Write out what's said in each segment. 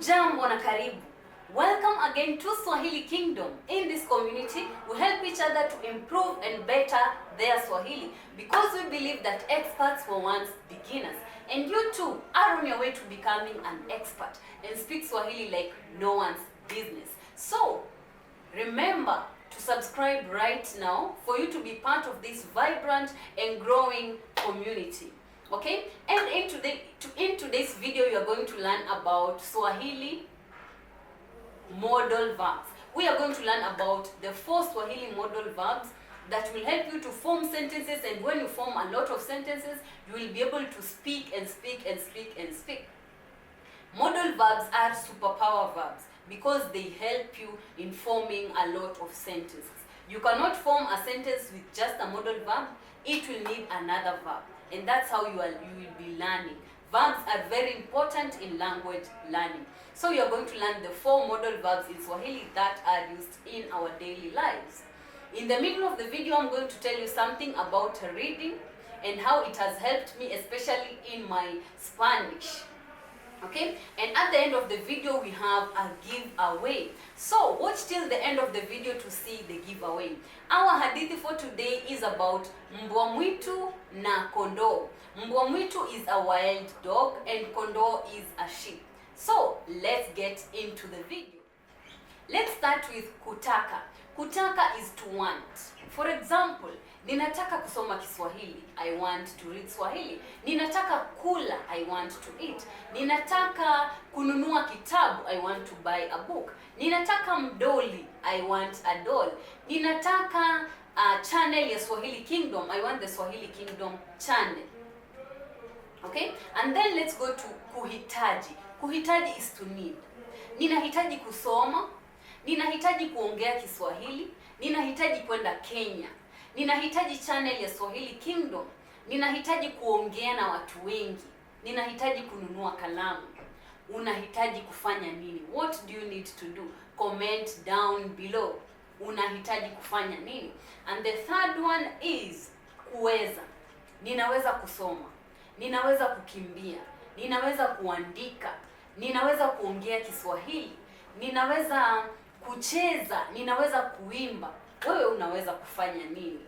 Hujambo na karibu. Welcome again to Swahili Kingdom. In this community, we help each other to improve and better their Swahili because we believe that experts were once beginners. And you too are on your way to becoming an expert and speak Swahili like no one's business. So, remember to subscribe right now for you to be part of this vibrant and growing community. Okay? And in today's video, you are going to learn about Swahili modal verbs. We are going to learn about the 4 Swahili modal verbs that will help you to form sentences, and when you form a lot of sentences, you will be able to speak and speak and speak and speak. Modal verbs are superpower verbs because they help you in forming a lot of sentences. You cannot form a sentence with just a modal verb. It will need another verb, and that's how you will be learning. Verbs are very important in language learning. So you are going to learn the 4 modal verbs in Swahili that are used in our daily lives. In the middle of the video, I'm going to tell you something about reading and how it has helped me, especially in my Spanish. Okay, and at the end of the video we have a giveaway. So watch till the end of the video to see the giveaway. Our hadithi for today is about mbwa mwitu na kondoo. Mbwa mwitu is a wild dog and kondoo is a sheep. So let's get into the video. Let's start with kutaka. Kutaka is to want. For example, ninataka kusoma Kiswahili, I want to read Swahili. Ninataka kula, I want to eat. Ninataka kununua kitabu, I want to buy a book. Ninataka mdoli, I want a doll. Ninataka channel ya Swahili Kingdom, I want the Swahili Kingdom channel. Okay? And then let's go to kuhitaji. Kuhitaji is to need. Ninahitaji kusoma, ninahitaji kuongea Kiswahili, ninahitaji kwenda Kenya. Ninahitaji channel ya Swahili Kingdom. Ninahitaji kuongea na watu wengi. Ninahitaji kununua kalamu. Unahitaji kufanya nini? What do you need to do? Comment down below. Unahitaji kufanya nini? And the third one is kuweza. Ninaweza kusoma. Ninaweza kukimbia. Ninaweza kuandika. Ninaweza kuongea Kiswahili. Ninaweza kucheza. Ninaweza kuimba. Wewe unaweza kufanya nini?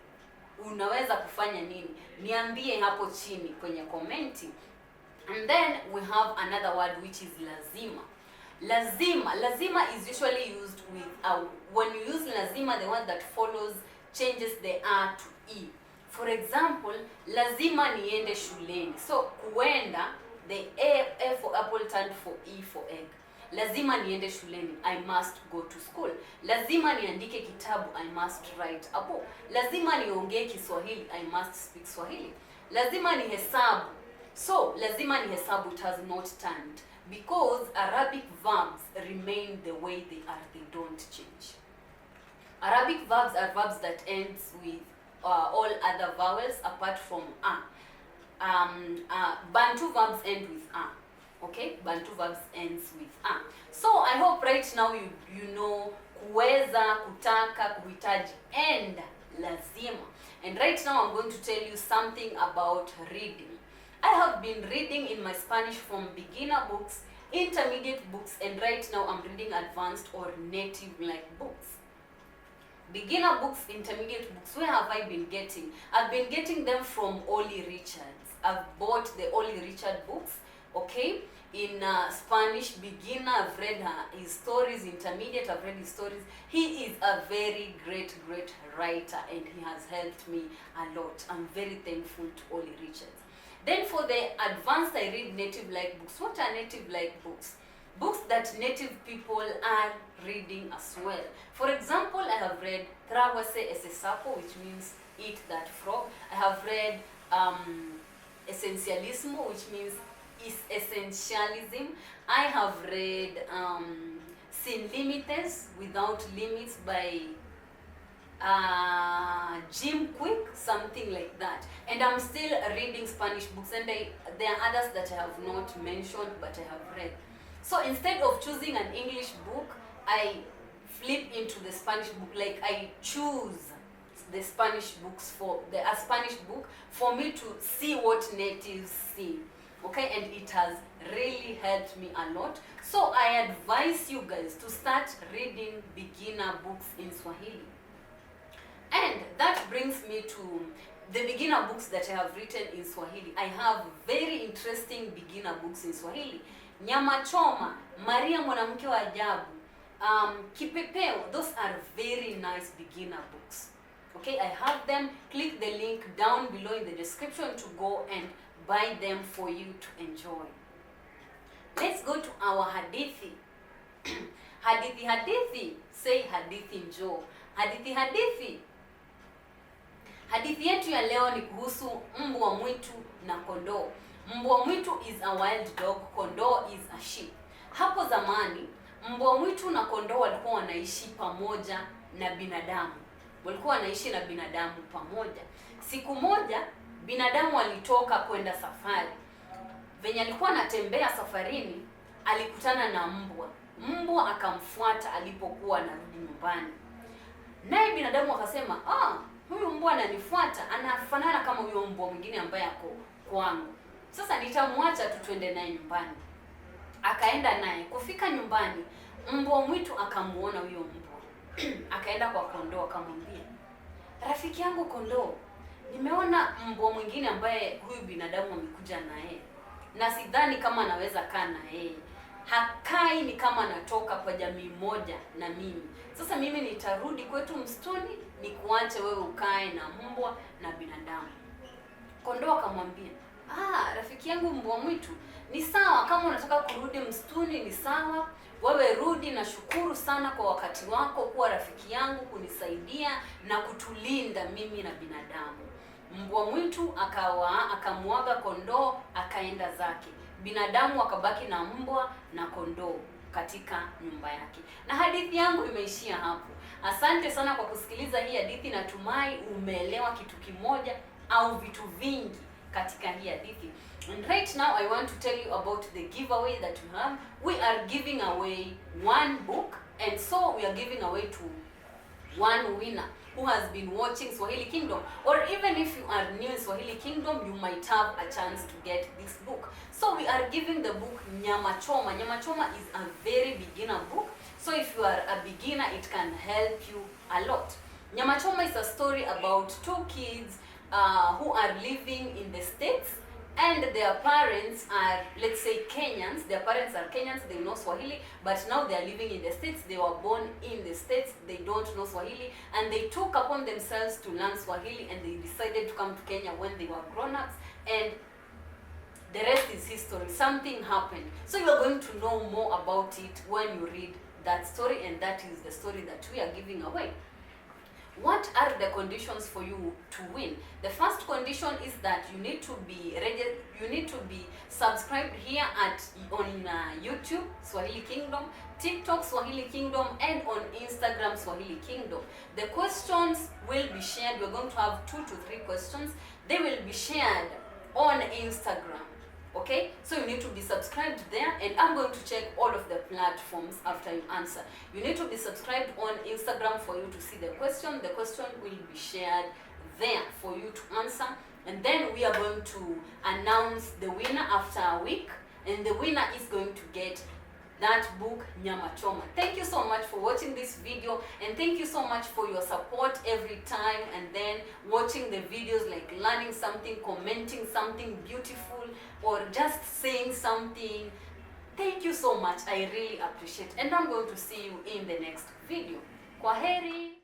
Unaweza kufanya nini? Niambie hapo chini kwenye komenti. And then we have another word which is lazima. Lazima. Lazima is usually used with when you use lazima, the one that follows changes the R to E. For example, lazima niende shuleni. So kuenda, the A for apple turned for E for egg. Lazima niende shuleni, I must go to school. Lazima niandike kitabu, I must write a book. Lazima niongee Kiswahili, I must speak Swahili. Lazima ni hesabu. So, lazima ni hesabu, it has not turned because Arabic verbs remain the way they are, they don't change. Arabic verbs are verbs that ends with all other vowels apart from A. Bantu verbs end with A. Okay, Bantu verbs ends with A. So I hope right now you know kuweza, kutaka, kuhitaji and lazima. And right now I'm going to tell you something about reading. I have been reading in my Spanish from beginner books, intermediate books, and right now I'm reading advanced or native like books. Beginner books, intermediate books, where have I been getting? I've been getting them from Oli Richards. I've bought the Oli Richard books. Okay, in Spanish beginner, I've read his stories. Intermediate, I've read his stories. He is a very great writer and he has helped me a lot. I'm very thankful to Oli Richards. Then for the advanced, I read native like books. What are native like books? Books that native people are reading as well. For example, I have read Trawase Ese Sapo, which means eat that frog. I have read Essentialismo, which means is essentialism. I have read Sin Limites, Without Limits by Jim Quick, something like that. And I'm still reading Spanish books, and there are others that I have not mentioned but I have read. So instead of choosing an English book, I flip into the Spanish book. Like I choose the Spanish books a Spanish book for me to see what natives see. Okay, and it has really helped me a lot. So I advise you guys to start reading beginner books in Swahili. And that brings me to the beginner books that I have written in Swahili. I have very interesting beginner books in Swahili. Nyama Choma, Maria Mwanamke wa Ajabu, Kipepeo, those are very nice beginner books. Okay, I have them. Click the link down below in the description to go and buy them for you to enjoy. Let's go to our hadithi. Hadithi hadithi, say hadithi njoo. Hadithi hadithi. Hadithi yetu ya leo ni kuhusu mbwa mwitu na kondoo. Mbwa mwitu is a wild dog, kondoo is a sheep. Hapo zamani mbwa mwitu na kondoo walikuwa wanaishi pamoja na binadamu. Walikuwa wanaishi na binadamu pamoja. Siku moja binadamu alitoka kwenda safari. Venye alikuwa anatembea safarini, alikutana na mbwa. Mbwa akamfuata alipokuwa anarudi nyumbani. Naye binadamu akasema, huyu mbwa ananifuata, anafanana kama huyo mbwa mwingine ambaye ako kwangu. Sasa nitamwacha tu twende naye nyumbani. Akaenda naye. Kufika nyumbani, mbwa mwitu akamuona huyo mbwa. Akaenda kwa kondoo akamwambia, rafiki yangu kondoo, nimeona mbwa mwingine ambaye huyu binadamu amekuja naye, na sidhani kama anaweza kaa na yeye. Hakai ni kama anatoka kwa jamii moja na mimi. Sasa mimi nitarudi kwetu msituni, nikuache wewe ukae na mbwa na binadamu. Kondoo akamwambia, rafiki yangu mbwa mwitu, ni sawa kama unataka kurudi msituni, ni sawa. Wewe rudi, na shukuru sana kwa wakati wako kuwa rafiki yangu, kunisaidia na kutulinda mimi na binadamu. Mbwa mwitu akamuaga kondoo, akaenda zake. Binadamu akabaki na mbwa na kondoo katika nyumba yake. Na hadithi yangu imeishia hapo. Asante sana kwa kusikiliza hii hadithi. Natumai umeelewa kitu kimoja au vitu vingi katika hii hadithi. And right now I want to tell you about the giveaway that we have. We are giving away one book, and so we are giving away to one winner who has been watching Swahili Kingdom, or even if you are new in Swahili Kingdom, you might have a chance to get this book. So we are giving the book Nyama Choma. Nyama Choma is a very beginner book, so if you are a beginner, it can help you a lot. Nyama Choma is a story about two kids who are living in the States, and their parents are, let's say, Kenyans. Their parents are Kenyans, they know Swahili, but now they are living in the States. They were born in the States, they don't know Swahili, and they took upon themselves to learn Swahili, and they decided to come to Kenya when they were grown-ups, and the rest is history. Something happened. So you are going to know more about it when you read that story, and that is the story that we are giving away. What are the conditions for you to win? The first condition is that you need to be subscribed here on YouTube Swahili Kingdom, TikTok Swahili Kingdom, and on Instagram Swahili Kingdom. The questions will be shared. We're going to have 2 to 3 questions. They will be shared on Instagram. Okay, so you need to be subscribed there, and I'm going to check all of the platforms after you answer. You need to be subscribed on Instagram for you to see the question. The question will be shared there for you to answer, and then we are going to announce the winner after a week, and the winner is going to get that book Nyama Choma. Thank you so much for watching this video, and thank you so much for your support every time, and then watching the videos, like learning something, commenting something beautiful, or just saying something. Thank you so much. I really appreciate it, and I'm going to see you in the next video. Kwaheri.